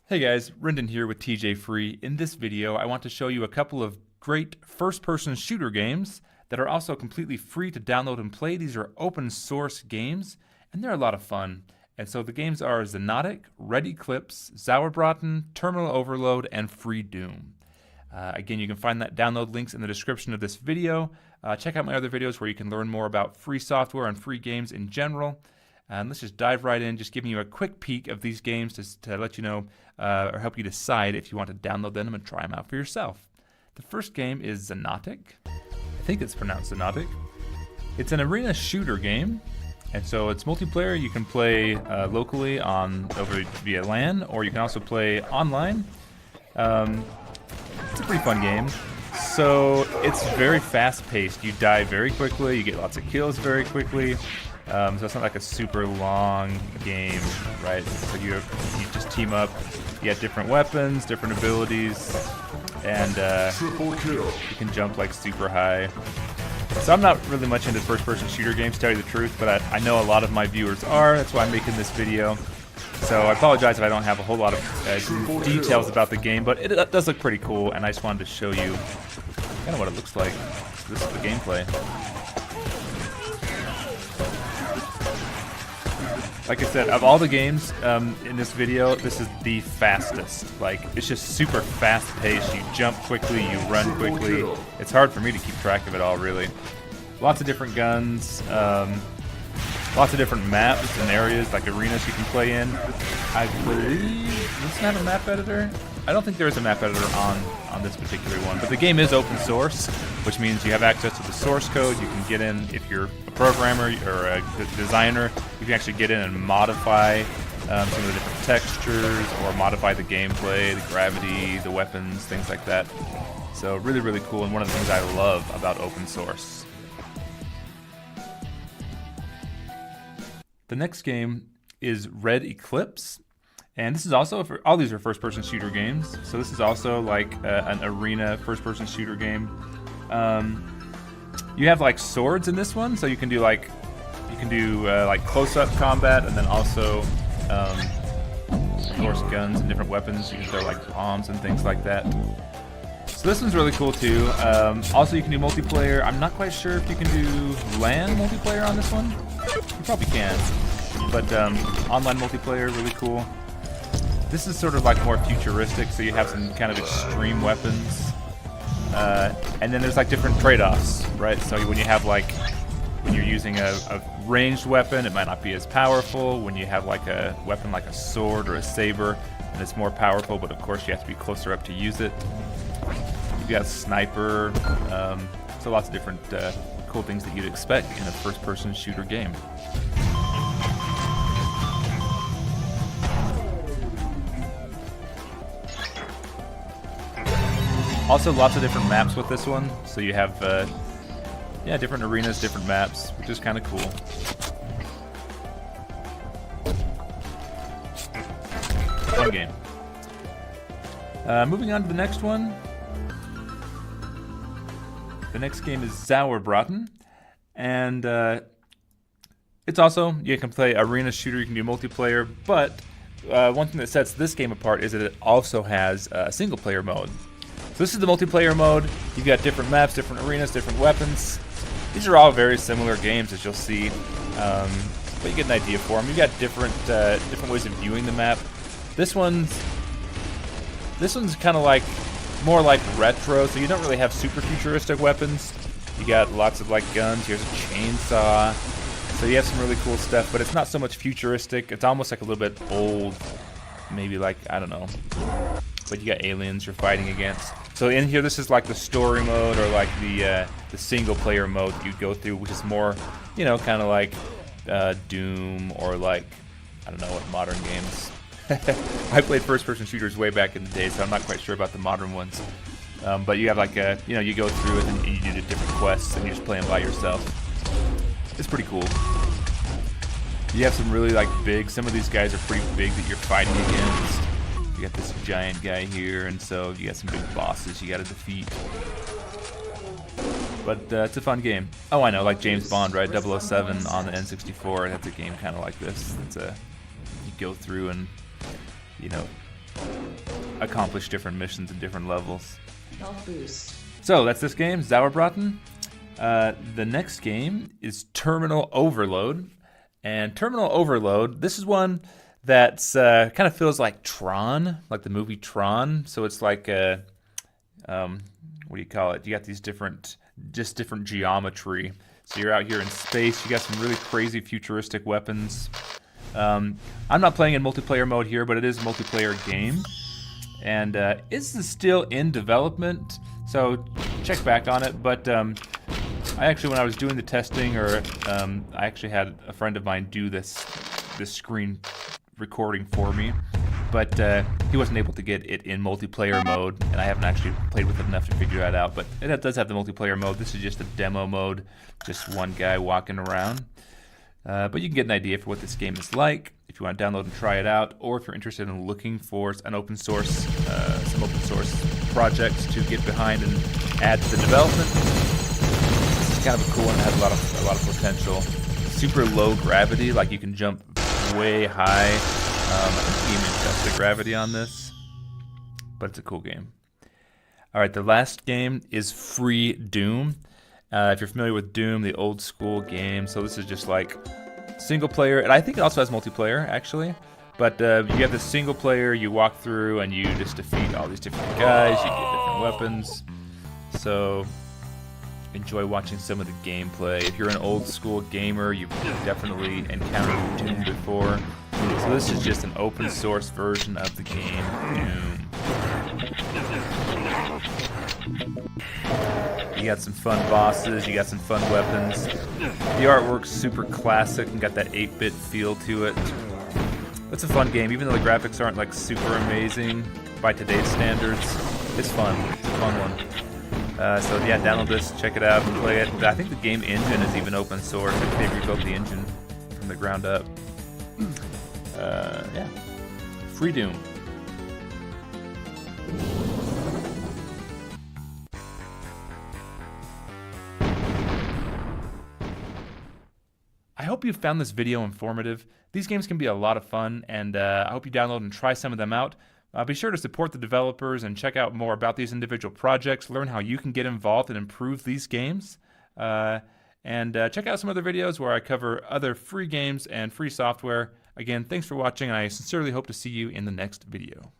Hey guys, Rendon here with TJ Free. In this video, I want to show you a couple of great first-person shooter games that are also completely free to download and play. These are open source games, and they're a lot of fun. And so the games are Notic, Eclipse, Sauerbraten, Terminal Overload, and Free Doom. Again, you can find that download links in the description of this video. Check out my other videos where you can learn more about free software and free games in general. And let's just dive right in, just giving you a quick peek of these games to let you know or help you decide if you want to download them and try them out for yourself. The first game is Notic. I think it's pronounced Notic. It's an arena shooter game, and so it's multiplayer. You can play locally over via LAN, or you can also play online. It's a pretty fun game. So it's very fast-paced. You die very quickly. You get lots of kills very quickly. So it's not like a super long game, right? So you just team up. You have different weapons, different abilities, and you can jump like super high. So I'm not really much into first-person shooter games, to tell you the truth, but I know a lot of my viewers are. That's why I'm making this video. So I apologize if I don't have a whole lot of details about the game, but it does look pretty cool, and I just wanted to show you kind of what it looks like. So this is the gameplay. Like I said, of all the games in this video, this is the fastest. Like, it's just super fast-paced. You jump quickly, you run quickly. It's hard for me to keep track of it all, really. Lots of different guns, lots of different maps and areas, like arenas you can play in. I believe does it have a map editor? I don't think there is a map editor on this particular one, but the game is open source, which means you have access to the source code. You can get in, if you're a programmer or a designer, you can actually get in and modify some of the different textures, or modify the gameplay, the gravity, the weapons, things like that. So really, really cool, and one of the things I love about open source. The next game is Eclipse. And this is also, all these are first-person shooter games. So this is also like an arena first-person shooter game. You have like swords in this one, so you can do like close-up combat, and then also, of course, guns and different weapons. You can throw like bombs and things like that. So this one's really cool too. Also, you can do multiplayer. I'm not quite sure if you can do LAN multiplayer on this one. You probably can, but online multiplayer, really cool. This is sort of like more futuristic, so you have some kind of extreme weapons. And then there's like different trade-offs, right? So when you're using a ranged weapon, it might not be as powerful. When you have like a weapon like a sword or a saber, and it's more powerful, but of course you have to be closer up to use it. You've got sniper, so lots of different cool things that you'd expect in a first-person shooter game. Also, lots of different maps with this one. So you have, different arenas, different maps, which is kind of cool. Fun game. Moving on to the next one. The next game is Sauerbraten, and it's also, you can play arena shooter, you can do multiplayer, but one thing that sets this game apart is that it also has a single player mode. So this is the multiplayer mode. You've got different maps, different arenas, different weapons. These are all very similar games, as you'll see, but you get an idea for them. You've got different ways of viewing the map. This one's kind of like more like retro, so you don't really have super futuristic weapons. You got lots of like guns. Here's a chainsaw. So you have some really cool stuff, but it's not so much futuristic. It's almost like a little bit old, maybe like, I don't know. But you got aliens you're fighting against. So in here, this is like the story mode, or like the single player mode that you'd go through, which is more, kind of like Doom, or like, I don't know what modern games. I played first-person shooters way back in the day, so I'm not quite sure about the modern ones. But you have like you go through it and you do the different quests, and you're just playing by yourself. It's pretty cool. You have some really like big. Some of these guys are pretty big that you're fighting against. You got this giant guy here, and so you got some big bosses you got to defeat. But it's a fun game. Oh, I know, like James Bond, right? 007 on the N64. That's a game kind of like this. You go through and accomplish different missions and different levels. Health boost. So that's this game, Sauerbraten. The next game is Terminal Overload. And Terminal Overload, this is one that's kind of feels like Tron, like the movie Tron. So it's like, what do you call it? You got these different geometry. So you're out here in space. You got some really crazy futuristic weapons. I'm not playing in multiplayer mode here, but it is a multiplayer game. And this is still in development, so check back on it. But I actually, when I was doing the testing, I actually had a friend of mine do this screen recording for me, but he wasn't able to get it in multiplayer mode, and I haven't actually played with it enough to figure that out. But it does have the multiplayer mode. This is just a demo mode, just one guy walking around. But you can get an idea for what this game is like if you want to download and try it out, or if you're interested in looking for some open source projects to get behind and add to the development. This is kind of a cool one. It has a lot of potential. Super low gravity, like you can jump way high. I think you even adjust the gravity on this, but it's a cool game. All right, the last game is Free Doom. If you're familiar with Doom, the old school game, so this is just like single player, and I think it also has multiplayer actually. But you have this single player, you walk through and you just defeat all these different guys, you get different weapons. So enjoy watching some of the gameplay. If you're an old school gamer, you've definitely encountered Doom before. So this is just an open source version of the game, Doom. You got some fun bosses, you got some fun weapons. The artwork's super classic and got that 8-bit feel to it. It's a fun game, even though the graphics aren't like super amazing by today's standards. It's fun. It's a fun one. So yeah, download this, check it out, and play it. I think the game engine is even open source. I think they rebuilt the engine from the ground up. Yeah, Free Doom. I hope you found this video informative. These games can be a lot of fun, and I hope you download and try some of them out. Be sure to support the developers and check out more about these individual projects, learn how you can get involved and improve these games. And check out some other videos where I cover other free games and free software. Again, thanks for watching, and I sincerely hope to see you in the next video.